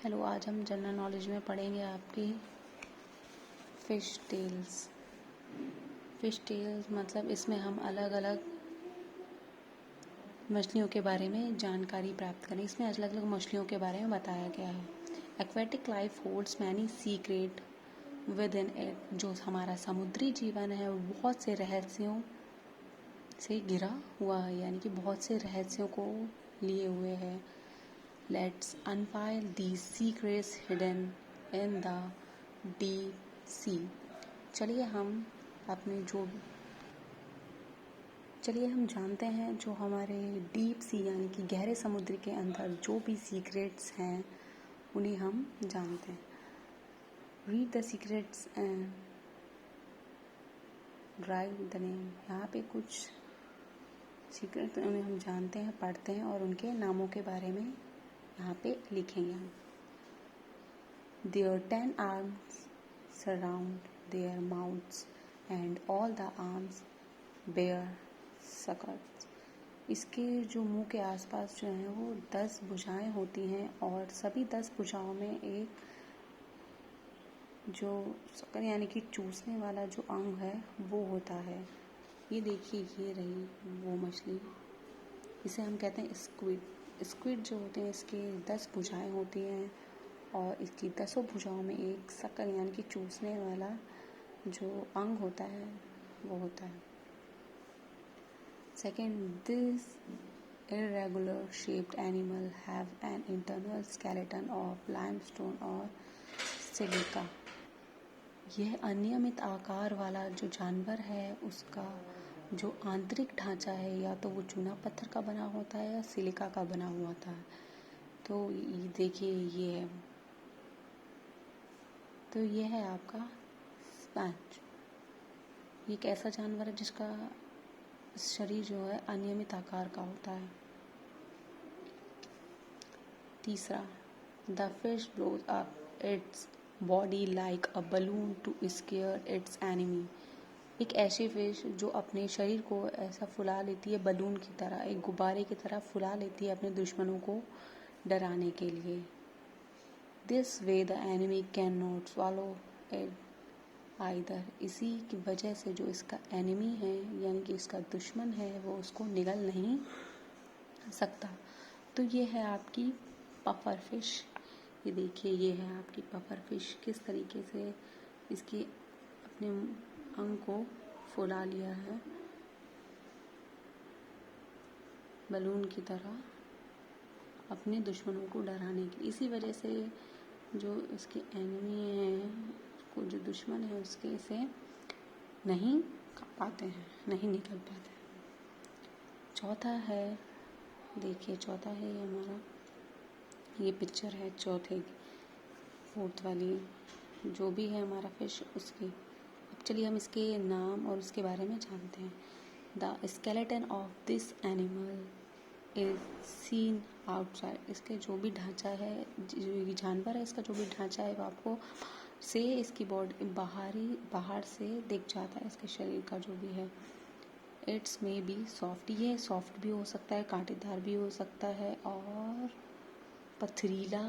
Hello, आज हम general knowledge में पढ़ेंगे आपकी फ़िश टेल्स। फ़िश टेल्स मतलब इसमें हम अलग अलग मछलियों के बारे में जानकारी प्राप्त करें। इसमें अलग अलग मछलियों के बारे में बताया गया है। Aquatic life holds many secret with in it. जो हमारा समुद्री जीवन है वो बहुत से रहस्यों से घिरा हुआ है, यानी कि बहुत से रहस्यों को लिए हुए है। Let's unveil these secrets hidden in the deep sea. चलिए हम जानते हैं जो हमारे डीप सी यानी कि गहरे समुद्र के अंदर जो भी सीक्रेट्स हैं उन्हें हम जानते हैं। Read the secrets and right the name. यहाँ पे कुछ सीक्रेट उन्हें हम जानते हैं, पढ़ते हैं और उनके नामों के बारे में यहाँ पे लिखेंगे हम। Their 10 arms surround their mouths and all the arms bear suckers. इसके जो मुंह के आसपास जो है वो 10 भुजाएं होती हैं और सभी 10 भुजाओं में एक जो शक्कर यानी कि चूसने वाला जो अंग है वो होता है। ये देखिए, ये रही वो मछली, इसे हम कहते हैं स्क्विड। स्क्विड जो होते हैं इसके 10 भुजाएं होती हैं और इसकी 10 भुजाओं में एक शक्कर यानी कि चूसने वाला जो अंग होता है वो होता है। Second, this irregular shaped animal have an internal skeleton of limestone और सिलिका। यह अनियमित आकार वाला जो जानवर है उसका जो आंतरिक ढांचा है या तो वो चूना पत्थर का बना होता है या सिलिका का बना हुआ होता है। तो ये देखिए, ये है आपका स्पंज। ये एक ऐसा जानवर है जिसका शरीर जो है अनियमित आकार का होता है। तीसरा, the fish blows up its body like a balloon to scare its enemy. एक ऐसी फिश जो अपने शरीर को ऐसा फुला लेती है, बलून की तरह, एक गुब्बारे की तरह फुला लेती है अपने दुश्मनों को डराने के लिए। This way the enemy can not swallow it either. इसी की वजह से जो इसका एनिमी है यानी कि इसका दुश्मन है वो उसको निगल नहीं सकता। तो ये है आपकी पफर फिश। ये देखिए, ये है आपकी पफर फिश। किस तरीके से इसकी अपने अंग को फुला लिया है बलून की तरह अपने दुश्मनों को डराने की। इसी वजह से जो इसके एनिमी है, उसको जो दुश्मन है उसके से नहीं खा पाते हैं, नहीं निकल पाते हैं। चौथा है, देखिए चौथा है ये हमारा, ये पिक्चर है चौथे फोर्थ वाली जो भी है हमारा फिश उसकी। अब चलिए हम इसके नाम और उसके बारे में जानते हैं। The skeleton of this animal is seen outside. इसके जो भी ढांचा है, जो ये जानवर है इसका जो भी ढांचा है वो आपको से इसकी बॉडी बाहर से दिख जाता है, इसके शरीर का जो भी है। It's may be soft. ये सॉफ्ट भी हो सकता है, कांटेदार भी हो सकता है और पथरीला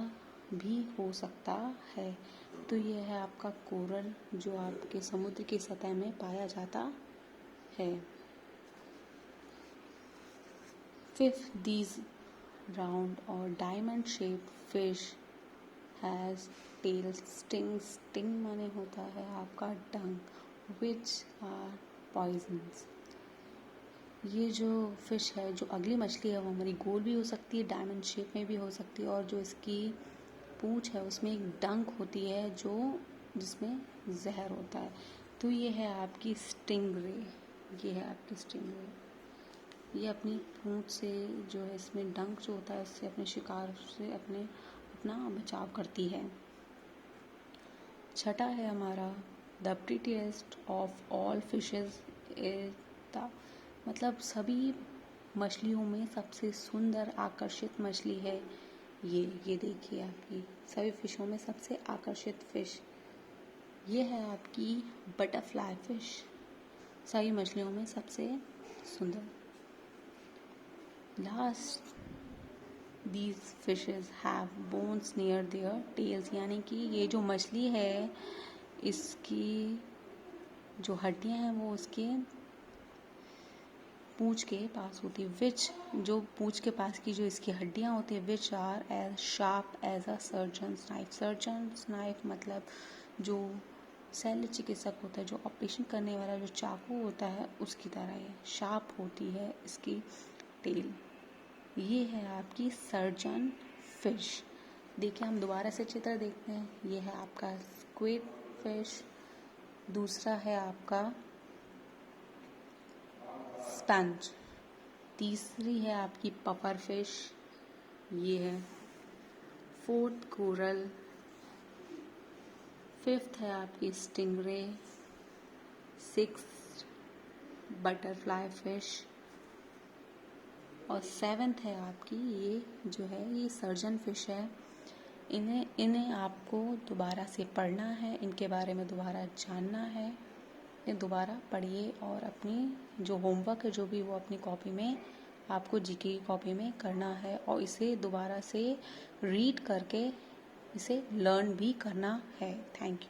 भी हो सकता है। तो ये है आपका कोरल जो आपके समुद्र की सतह में पाया जाता है। फिफ्थ, दीज राउंड और diamond shape fish has tail sting. Sting माने होता है आपका डंक विच आर पॉइजन्स। ये जो फिश है, जो अगली मछली है वो हमारी गोल भी हो सकती है, डायमंड शेप में भी हो सकती है और जो इसकी पूंछ है उसमें एक डंक होती है जो जिसमें जहर होता है। तो ये है आपकी स्टिंगरे। ये है आपकी स्टिंगरे। ये अपनी पूंछ से जो है इसमें डंक जो होता है उससे अपने शिकार से अपना बचाव करती है। छठा है हमारा the prettiest of all fishes is the, मतलब सभी मछलियों में सबसे सुंदर आकर्षित मछली है ये देखिए आपकी सभी फिशों में सबसे आकर्षित फिश ये है आपकी बटरफ्लाई फिश, सभी मछलियों में सबसे सुंदर। Last these fishes have bones near there tales, यानी कि ये जो मछली है इसकी जो हड्डियां हैं वो उसके पूंछ के पास होती है, विच जो पूंछ के पास की जो इसकी हड्डियां होती है which are as sharp as a surgeon's knife. Surgeon's knife मतलब जो शल्य चिकित्सक होता है, जो ऑपरेशन करने वाला जो चाकू होता है उसकी तरह ये शार्प होती है इसकी टेल। ये है आपकी सर्जन फिश। देखिए हम दोबारा से चित्र देखते हैं। ये है आपका स्क्विड फिश, दूसरा है आपका स्पंज, तीसरी है आपकी पफर फिश, ये है फोर्थ कोरल, फिफ्थ है आपकी स्टिंगरे, सिक्स्थ बटरफ्लाई फिश और सेवेंथ है आपकी ये जो है ये सर्जन फिश है। इन्हें आपको दोबारा से पढ़ना है, इनके बारे में दोबारा जानना है। ये दोबारा पढ़िए और अपनी जो होमवर्क है जो भी वो अपनी कॉपी में आपको जीके की कॉपी में करना है और इसे दोबारा से रीड करके इसे लर्न भी करना है। Thank you.